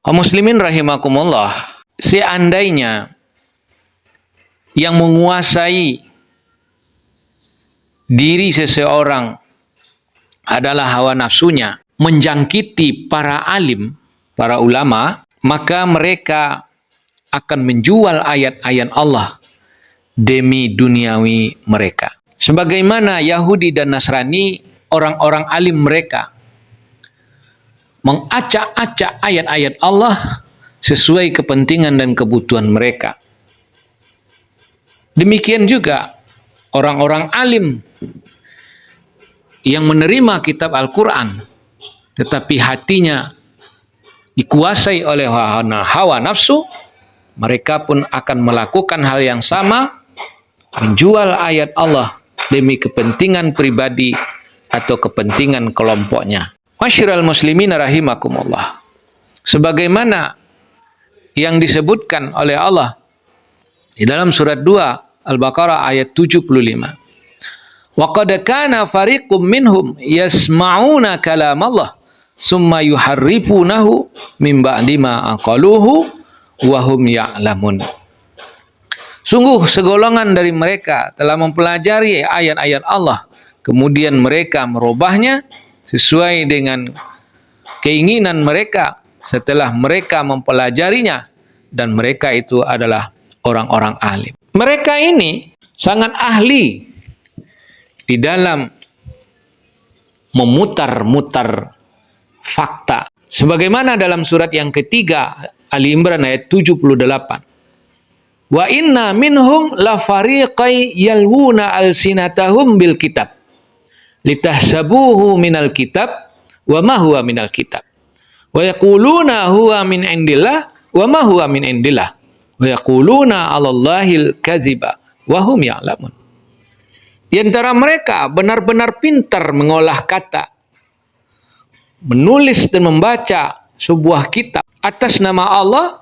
Kaum muslimin rahimakumullah, seandainya yang menguasai diri seseorang adalah hawa nafsunya, menjangkiti para alim, para ulama, maka mereka akan menjual ayat-ayat Allah demi duniawi mereka. Sebagaimana Yahudi dan Nasrani, orang-orang alim mereka mengacak-acak ayat-ayat Allah sesuai kepentingan dan kebutuhan mereka. Demikian juga orang-orang alim yang menerima kitab Al-Quran, tetapi hatinya dikuasai oleh hawa nafsu, mereka pun akan melakukan hal yang sama, menjual ayat Allah demi kepentingan pribadi atau kepentingan kelompoknya. Masyiral muslimin rahimakumullah, sebagaimana yang disebutkan oleh Allah di dalam surat 2 Al-Baqarah ayat 75. Wa qad kana fariqum minhum yasma'una kalam Allah summa yuharrifunahu min ba'di ma aqaluhu wa hum ya'lamun. Sungguh segolongan dari mereka telah mempelajari ayat-ayat Allah, kemudian mereka merubahnya sesuai dengan keinginan mereka setelah mereka mempelajarinya, dan mereka itu adalah orang-orang alim. Mereka ini sangat ahli di dalam memutar-mutar fakta. Sebagaimana dalam surat yang ketiga Ali Imran ayat 78. Wa inna minhum la fariqai yalwuna alsinatahum bil kitab litahsabuhu minal kitab wa ma huwa minal kitab wa yaquluna huwa min indillah wa ma huwa min indillah wa yaquluna 'alallahil kadziba wa hum ya'lamun. Di antara mereka benar-benar pintar mengolah kata, menulis dan membaca sebuah kitab atas nama Allah,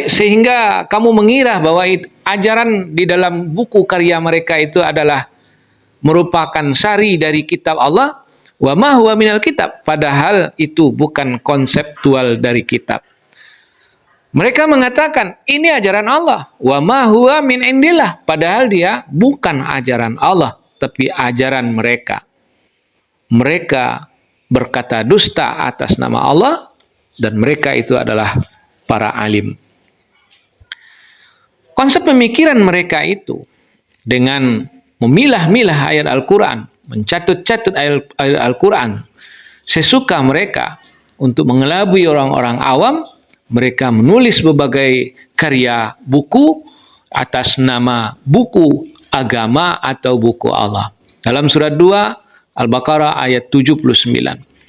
sehingga kamu mengira bahwa ajaran di dalam buku karya mereka itu adalah merupakan sari dari kitab Allah. Wa ma huwa minal kitab, padahal itu bukan konseptual dari kitab. Mereka mengatakan ini ajaran Allah, wa ma huwa min indillah, padahal dia bukan ajaran Allah tapi ajaran mereka. Mereka berkata dusta atas nama Allah, dan mereka itu adalah para alim. Konsep pemikiran mereka itu dengan memilah-milah ayat Al-Quran, mencatut-catut ayat Al-Quran sesuka mereka untuk mengelabui orang-orang awam. Mereka menulis berbagai karya buku atas nama buku agama atau buku Allah. Dalam surat 2 Al-Baqarah ayat 79.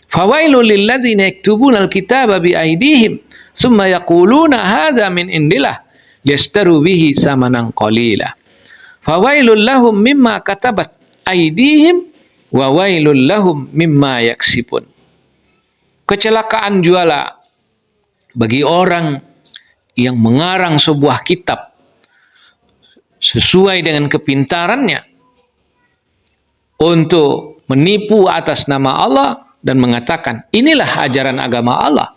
Fawailul lilladzina yaktubuna al-kitaba bi aydihim summa yaquluna hadza min indillah yastaru bihi samanan qalila. Fawailul lahum mimma katabat aydihim wa wailul lahum mimma yaksibun. Kecelakaan juala bagi orang yang mengarang sebuah kitab sesuai dengan kepintarannya untuk menipu atas nama Allah dan mengatakan inilah ajaran agama Allah.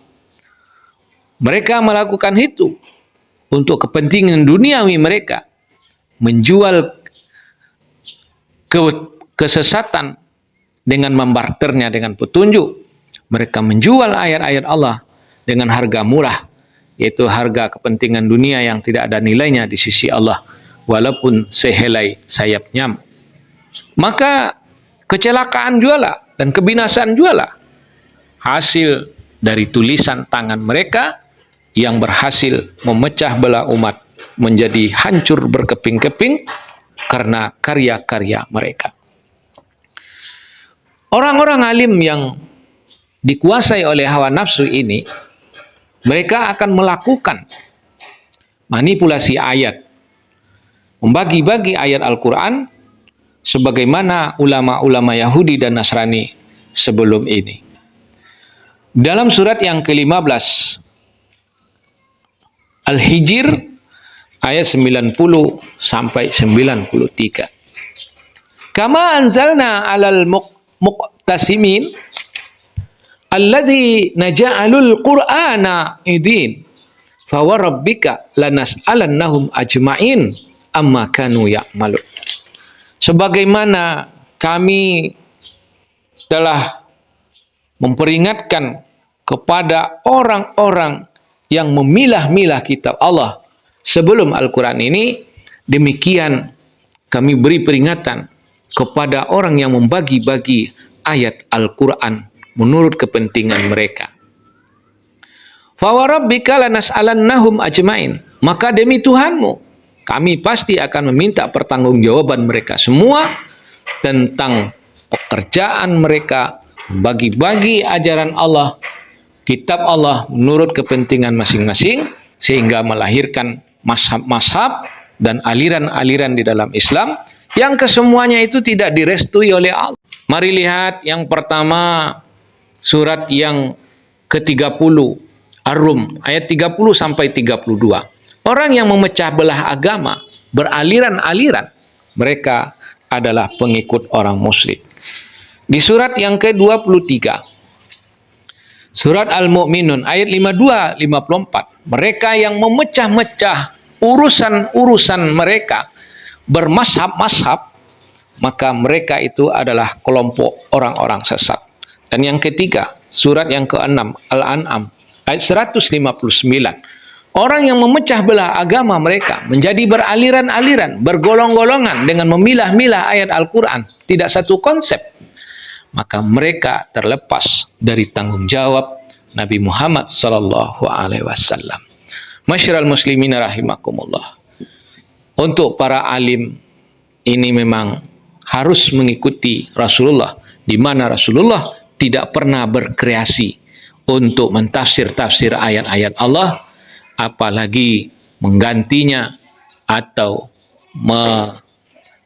Mereka melakukan itu untuk kepentingan duniawi mereka, menjual kesesatan dengan membarternya dengan petunjuk. Mereka menjual ayat-ayat Allah dengan harga murah, yaitu harga kepentingan dunia yang tidak ada nilainya di sisi Allah, walaupun sehelai sayap nyamuk. Maka kecelakaan juala dan kebinasaan juala hasil dari tulisan tangan mereka yang berhasil memecah belah umat menjadi hancur berkeping-keping karena karya-karya mereka. Orang-orang alim yang dikuasai oleh hawa nafsu ini, mereka akan melakukan manipulasi ayat, membagi-bagi ayat Al-Quran sebagaimana ulama-ulama Yahudi dan Nasrani sebelum ini. Dalam surat yang ke-15 Al-Hijr ayat 90 sampai 93. Kama anzalna alal muqtasimin alladzi naja'alul qur'ana idin fa wa rabbika lanas'alannahum ajma'in amma kanu ya'malun. Sebagaimana kami telah memperingatkan kepada orang-orang yang memilah-milah kitab Allah sebelum Al-Quran ini, demikian kami beri peringatan kepada orang yang membagi-bagi ayat Al-Quran menurut kepentingan mereka. Fa wa rabbika lanas'alannahum ajmain. Maka demi Tuhanmu, kami pasti akan meminta pertanggungjawaban mereka semua tentang pekerjaan mereka bagi-bagi ajaran Allah, kitab Allah menurut kepentingan masing-masing, sehingga melahirkan mazhab-mazhab dan aliran-aliran di dalam Islam yang kesemuanya itu tidak direstui oleh Allah. Mari lihat yang pertama, surat yang ke-30 Ar-Rum ayat 30 sampai 32. Orang yang memecah belah agama, beraliran-aliran, mereka adalah pengikut orang musyrik. Di surat yang ke-23, surat Al-Mu'minun ayat 52-54, mereka yang memecah-mecah urusan-urusan mereka, bermazhab-mazhab, maka mereka itu adalah kelompok orang-orang sesat. Dan yang ketiga, surat yang ke-6 Al-An'am ayat 159, orang yang memecah belah agama mereka menjadi beraliran-aliran, bergolong-golongan dengan memilah-milah ayat Al-Quran, tidak satu konsep, maka mereka terlepas dari tanggung jawab Nabi Muhammad sallallahu alaihi wasallam. Masyiral muslimin rahimakumullah. Untuk para alim ini memang harus mengikuti Rasulullah, di mana Rasulullah tidak pernah berkreasi untuk mentafsir-tafsir ayat-ayat Allah, apalagi menggantinya atau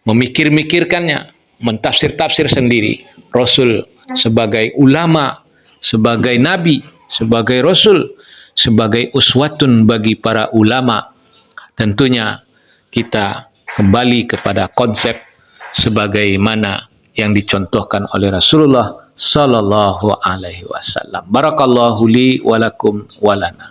memikir-mikirkannya, mentafsir-tafsir sendiri. Rasul sebagai ulama, sebagai nabi, sebagai rasul, sebagai uswatun bagi para ulama, tentunya kita kembali kepada konsep sebagaimana yang dicontohkan oleh Rasulullah sallallahu alaihi wasallam. Barakallahu li wa lakum wa lana.